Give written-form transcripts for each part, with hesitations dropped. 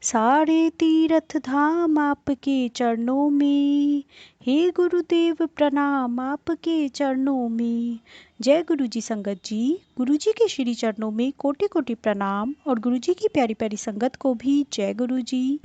सारे तीर्थ धाम आपके चरणों में, हे गुरुदेव प्रणाम आपके चरणों में। जय गुरु जी संगत जी। गुरु जी के श्री चरणों में कोटि कोटि प्रणाम और गुरु जी की प्यारी प्यारी संगत को भी जय गुरु जी।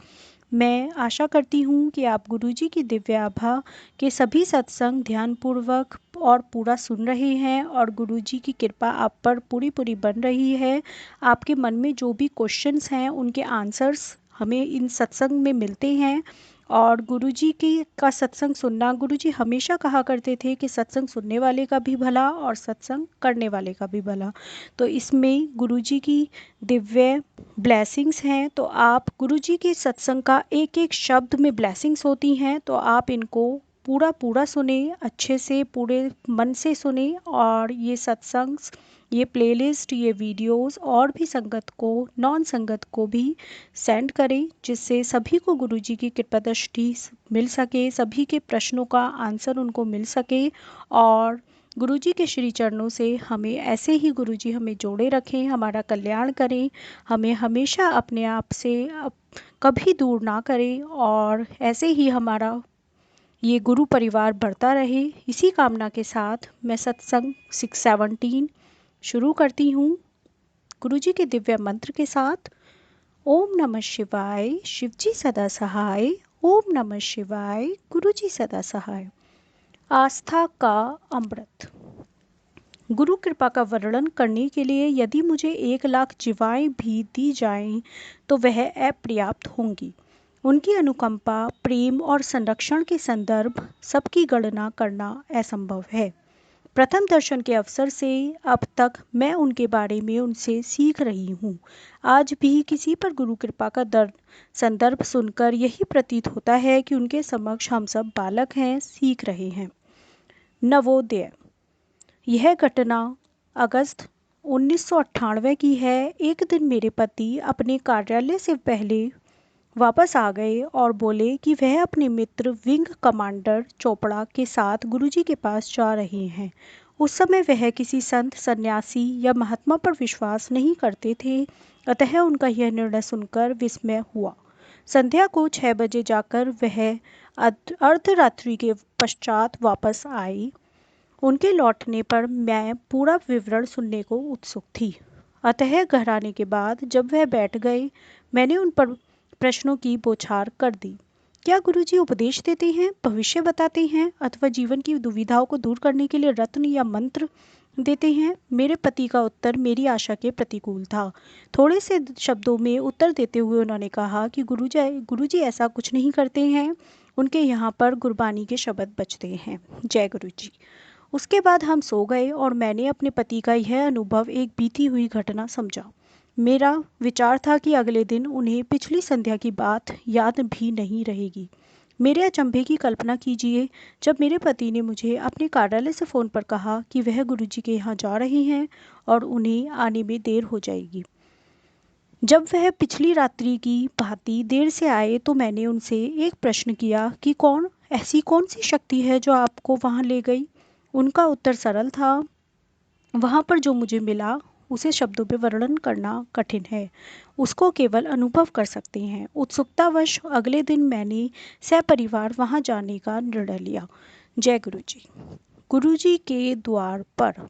मैं आशा करती हूँ कि आप गुरु जी की दिव्य आभा के सभी सत्संग ध्यानपूर्वक और पूरा सुन रहे हैं और गुरु जी की कृपा आप पर पूरी पूरी बन रही है। आपके मन में जो भी क्वेश्चंस हैं उनके आंसर्स हमें इन सत्संग में मिलते हैं। और गुरु जी की का सत्संग सुनना, गुरु जी हमेशा कहा करते थे कि सत्संग सुनने वाले का भी भला और सत्संग करने वाले का भी भला। तो इसमें गुरु जी की दिव्य ब्लेसिंग्स हैं। तो आप गुरु जी के सत्संग का एक एक शब्द में ब्लेसिंग्स होती हैं, तो आप इनको पूरा पूरा सुने, अच्छे से पूरे मन से सुने और ये सत्संग, ये प्लेलिस्ट, ये वीडियोस और भी संगत को, नॉन संगत को भी सेंड करें, जिससे सभी को गुरु जी की कृपा दृष्टि मिल सके, सभी के प्रश्नों का आंसर उनको मिल सके। और गुरु जी के श्री चरणों से हमें ऐसे ही गुरु जी हमें जोड़े रखें, हमारा कल्याण करें, हमें हमेशा अपने आप से कभी दूर ना करें और ऐसे ही हमारा ये गुरु परिवार बढ़ता रहे। इसी कामना के साथ मैं सत्संग 617 शुरू करती हूँ गुरु जी के दिव्य मंत्र के साथ। ओम नमः शिवाय, शिव जी सदा सहाय। ओम नमः शिवाय, गुरु जी सदा सहाय। आस्था का अमृत। गुरु कृपा का वर्णन करने के लिए यदि मुझे 1,00,000 जीवाएं भी दी जाएं तो वह अपर्याप्त होंगी। उनकी अनुकंपा, प्रेम और संरक्षण के संदर्भ सबकी गणना करना असंभव है। प्रथम दर्शन के अवसर से अब तक मैं उनके बारे में उनसे सीख रही हूँ। आज भी किसी पर गुरु कृपा का संदर्भ सुनकर यही प्रतीत होता है कि उनके समक्ष हम सब बालक हैं, सीख रहे हैं। नवोदय। यह घटना अगस्त 1998 की है। एक दिन मेरे पति अपने कार्यालय से पहले वापस आ गए और बोले कि वह अपने मित्र विंग कमांडर चोपड़ा के साथ गुरुजी के पास जा रहे हैं। उस समय वह किसी संत, सन्यासी या महात्मा पर विश्वास नहीं करते थे, अतः उनका यह निर्णय सुनकर विस्मय हुआ। संध्या को 6 बजे जाकर वह अर्धरात्रि के पश्चात वापस आए। उनके लौटने पर मैं पूरा विवरण सुनने को उत्सुक थी, अतः घर आने के बाद जब वह बैठ गए, मैंने उन पर प्रश्नों की बौछार कर दी। क्या गुरुजी उपदेश देते हैं, भविष्य बताते हैं अथवा जीवन की दुविधाओं को दूर करने के लिए रत्न या मंत्र देते हैं? मेरे पति का उत्तर मेरी आशा के प्रतिकूल था। थोड़े से शब्दों में उत्तर देते हुए उन्होंने कहा कि गुरुजी ऐसा कुछ नहीं करते हैं, उनके यहाँ पर गुरबानी के शब्द बजते हैं। जय गुरु जी। उसके बाद हम सो गए और मैंने अपने पति का यह अनुभव एक बीती हुई घटना समझा। मेरा विचार था कि अगले दिन उन्हें पिछली संध्या की बात याद भी नहीं रहेगी। मेरे अचंभे की कल्पना कीजिए जब मेरे पति ने मुझे अपने कार्यालय से फ़ोन पर कहा कि वह गुरुजी के यहाँ जा रहे हैं और उन्हें आने में देर हो जाएगी। जब वह पिछली रात्रि की भांति देर से आए तो मैंने उनसे एक प्रश्न किया कि ऐसी कौन सी शक्ति है जो आपको वहाँ ले गई? उनका उत्तर सरल था, वहाँ पर जो मुझे मिला उसे शब्दों में वर्णन करना कठिन है, उसको केवल अनुभव कर सकते हैं। उत्सुकतावश अगले दिन मैंने सपरिवार वहाँ जाने का निर्णय लिया। जय गुरु जी। गुरु जी के द्वार पर।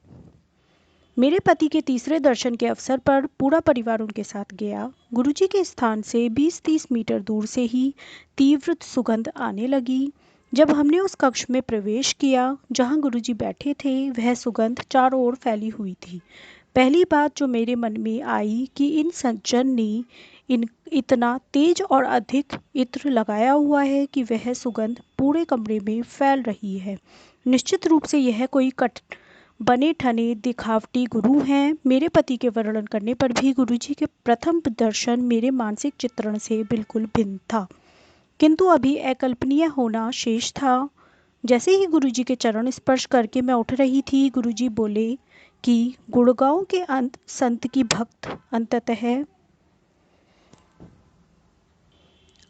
मेरे पति के तीसरे दर्शन के अवसर पर पूरा परिवार उनके साथ गया। गुरुजी के स्थान से 20-30 मीटर दूर से ही तीव्र सुगंध आने लगी। जब हमने उस कक्ष में प्रवेश किया जहां गुरुजी बैठे थे, वह सुगंध चारों ओर फैली हुई थी। पहली बात जो मेरे मन में आई कि इन सज्जन ने इतना तेज और अधिक इत्र लगाया हुआ है कि वह सुगंध पूरे कमरे में फैल रही है। निश्चित रूप से यह कोई बने ठने दिखावटी गुरु हैं। मेरे पति के वर्णन करने पर भी गुरुजी के प्रथम दर्शन मेरे मानसिक चित्रण से बिल्कुल भिन्न था, किंतु अभी अकल्पनीय होना शेष था। जैसे ही गुरुजी के चरण स्पर्श करके मैं उठ रही थी, गुरुजी बोले कि गुड़गांव के संत की भक्त अंततः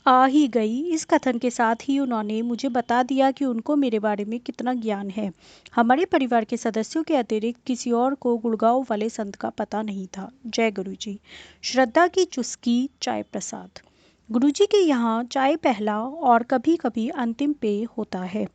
आ ही गई। इस कथन के साथ ही उन्होंने मुझे बता दिया कि उनको मेरे बारे में कितना ज्ञान है। हमारे परिवार के सदस्यों के अतिरिक्त किसी और को गुड़गांव वाले संत का पता नहीं था। जय गुरु जी। श्रद्धा की चुस्की चाय प्रसाद। गुरुजी के यहाँ चाय पहला और कभी कभी अंतिम पेय होता है।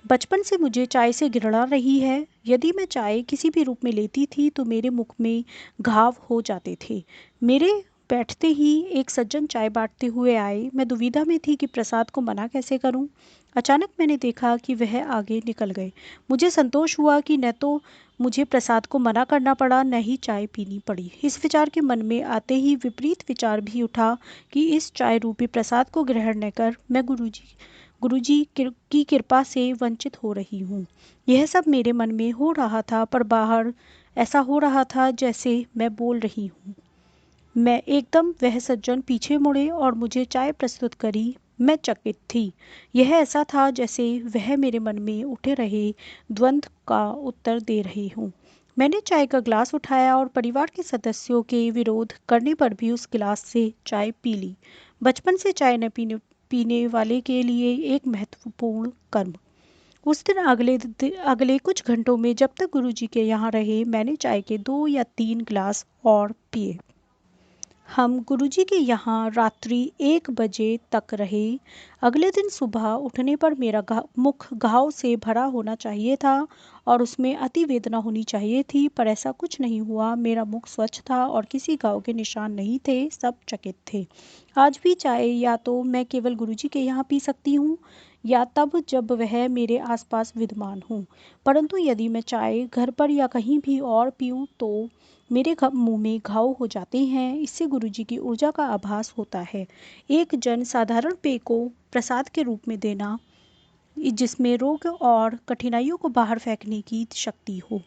बचपन से मुझे चाय से घृणा रही है। यदि मैं चाय किसी भी रूप में लेती थी तो मेरे मुख में घाव हो जाते थे। मेरे बैठते ही एक सज्जन चाय बांटते हुए आए। मैं दुविधा में थी कि प्रसाद को मना कैसे करूं। अचानक मैंने देखा कि वह आगे निकल गए। मुझे संतोष हुआ कि न तो मुझे प्रसाद को मना करना पड़ा, न ही चाय पीनी पड़ी। इस विचार के मन में आते ही विपरीत विचार भी उठा कि इस चाय रूपी प्रसाद को ग्रहण न कर मैं गुरुजी की कृपा से वंचित हो रही हूँ। यह सब मेरे मन में हो रहा था, पर बाहर ऐसा हो रहा था जैसे मैं बोल रही हूँ। मैं एकदम वह सज्जन पीछे मुड़े और मुझे चाय प्रस्तुत करी। मैं चकित थी। यह ऐसा था जैसे वह मेरे मन में उठे रहे द्वंद्व का उत्तर दे रही हूँ। मैंने चाय का ग्लास उठाया और परिवार के सदस्यों के विरोध करने पर भी उस गिलास से चाय पी ली। बचपन से चाय न पीने वाले के लिए एक महत्वपूर्ण कर्म। उस दिन अगले कुछ घंटों में जब तक गुरुजी के यहाँ रहे, मैंने चाय के 2 या 3 गिलास और पिए। हम गुरुजी के यहाँ रात्रि 1 बजे तक रहे। अगले दिन सुबह उठने पर मेरा मुख घाव से भरा होना चाहिए था और उसमें अति वेदना होनी चाहिए थी, पर ऐसा कुछ नहीं हुआ। मेरा मुख स्वच्छ था और किसी घाव के निशान नहीं थे। सब चकित थे। आज भी चाय या तो मैं केवल गुरुजी के यहाँ पी सकती हूँ या तब जब वह मेरे आसपास विद्यमान हूँ। परंतु यदि मैं चाय घर पर या कहीं भी और पीऊँ तो मेरे मुंह में घाव हो जाते हैं। इससे गुरुजी की ऊर्जा का आभास होता है। एक जन साधारण पेय को प्रसाद के रूप में देना जिसमें रोग और कठिनाइयों को बाहर फेंकने की शक्ति हो।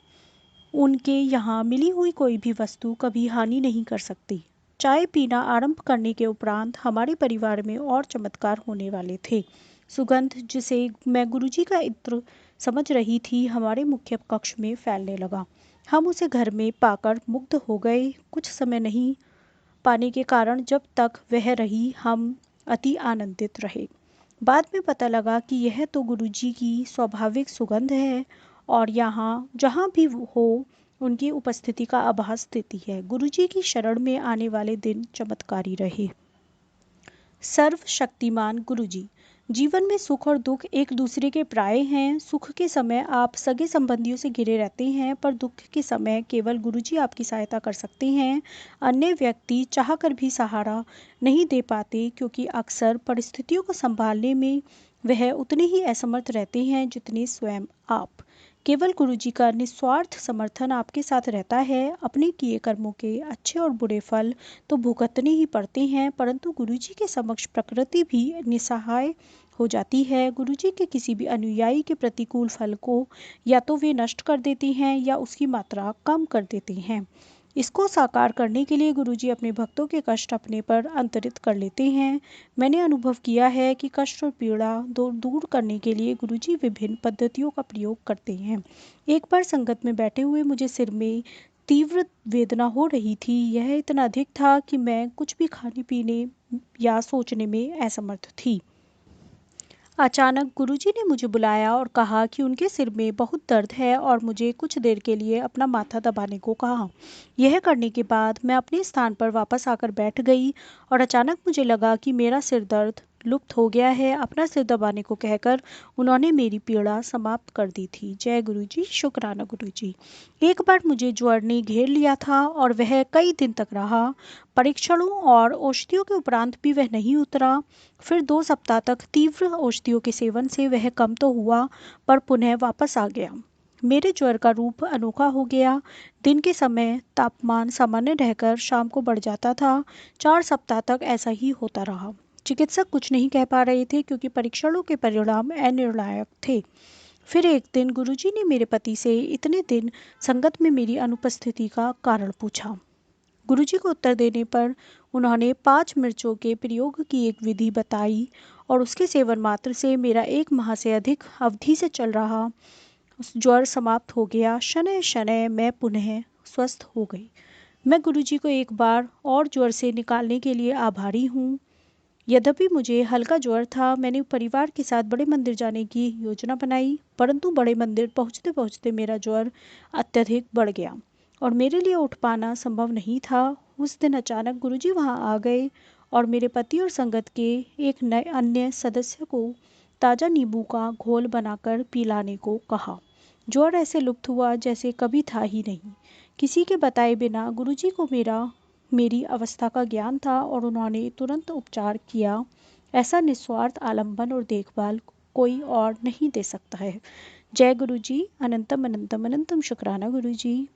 उनके यहाँ मिली हुई कोई भी वस्तु कभी हानि नहीं कर सकती। चाय पीना आरंभ करने के उपरांत हमारे परिवार में और चमत्कार होने वाले थे। सुगंध, जिसे मैं गुरुजी का इत्र समझ रही थी, हमारे मुख्य कक्ष में फैलने लगा। हम उसे घर में पाकर मुग्ध हो गए। कुछ समय नहीं पाने के कारण जब तक वह रही, हम अति आनंदित रहे। बाद में पता लगा कि यह तो गुरुजी की स्वाभाविक सुगंध है और यहाँ जहाँ भी हो उनकी उपस्थिति का आभास देती है। गुरुजी की शरण में आने वाले दिन चमत्कारी रहे। सर्वशक्तिमान गुरुजी। जीवन में सुख और दुख एक दूसरे के प्राय हैं। सुख के समय आप सगे संबंधियों से घिरे रहते हैं, पर दुख के समय केवल गुरुजी आपकी सहायता कर सकते हैं। अन्य व्यक्ति चाहकर भी सहारा नहीं दे पाते, क्योंकि अक्सर परिस्थितियों को संभालने में वह उतने ही असमर्थ रहते हैं जितने स्वयं आप। केवल गुरुजी का निस्वार्थ समर्थन आपके साथ रहता है। अपने किए कर्मों के अच्छे और बुरे फल तो भुगतने ही पड़ते हैं, परंतु गुरुजी के समक्ष प्रकृति भी निस्सहाय हो जाती है। गुरुजी के किसी भी अनुयायी के प्रतिकूल फल को या तो वे नष्ट कर देते हैं या उसकी मात्रा कम कर देते हैं। इसको साकार करने के लिए गुरुजी अपने भक्तों के कष्ट अपने पर अंतरित कर लेते हैं। मैंने अनुभव किया है कि कष्ट और पीड़ा दूर करने के लिए गुरुजी विभिन्न पद्धतियों का प्रयोग करते हैं। एक बार संगत में बैठे हुए मुझे सिर में तीव्र वेदना हो रही थी। यह इतना अधिक था कि मैं कुछ भी खाने पीने या सोचने में असमर्थ थी। अचानक गुरुजी ने मुझे बुलाया और कहा कि उनके सिर में बहुत दर्द है और मुझे कुछ देर के लिए अपना माथा दबाने को कहा। यह करने के बाद मैं अपने स्थान पर वापस आकर बैठ गई और अचानक मुझे लगा कि मेरा सिर दर्द लुप्त हो गया है। अपना सिर दबाने को कहकर उन्होंने मेरी पीड़ा समाप्त कर दी थी। जय गुरुजी, शुक्राना गुरुजी। एक बार मुझे ज्वर ने घेर लिया था और वह कई दिन तक रहा। परीक्षणों और औषधियों के उपरांत भी वह नहीं उतरा। फिर 2 सप्ताह तक तीव्र औषधियों के सेवन से वह कम तो हुआ, पर पुनः वापस आ गया। मेरे ज्वर का रूप अनोखा हो गया। दिन के समय तापमान सामान्य रहकर शाम को बढ़ जाता था। 4 सप्ताह तक ऐसा ही होता रहा। चिकित्सक कुछ नहीं कह पा रहे थे, क्योंकि परीक्षणों के परिणाम अनिर्णायक थे। फिर एक दिन गुरुजी ने मेरे पति से इतने दिन संगत में मेरी अनुपस्थिति का कारण पूछा। गुरुजी को उत्तर देने पर उन्होंने 5 मिर्चों के प्रयोग की एक विधि बताई और उसके सेवन मात्र से मेरा 1 माह से अधिक अवधि से चल रहा ज्वर समाप्त हो गया। शनैः शनैः मैं पुनः स्वस्थ हो गई। मैं गुरुजी को एक बार और ज्वर से निकालने के लिए आभारी हूँ। यद्यपि मुझे हल्का ज्वर था, मैंने परिवार के साथ बड़े मंदिर जाने की योजना बनाई, परंतु बड़े मंदिर पहुँचते पहुँचते मेरा ज्वर अत्यधिक बढ़ गया और मेरे लिए उठ पाना संभव नहीं था। उस दिन अचानक गुरुजी वहाँ आ गए और मेरे पति और संगत के एक नए अन्य सदस्य को ताज़ा नींबू का घोल बनाकर पिलाने को कहा। ज्वर ऐसे लुप्त हुआ जैसे कभी था ही नहीं। किसी के बताए बिना गुरुजी को मेरी अवस्था का ज्ञान था और उन्होंने तुरंत उपचार किया। ऐसा निस्वार्थ आलंबन और देखभाल कोई और नहीं दे सकता है। जय गुरुजी। अनंतम अनंतम अनंतम शुक्राना गुरुजी।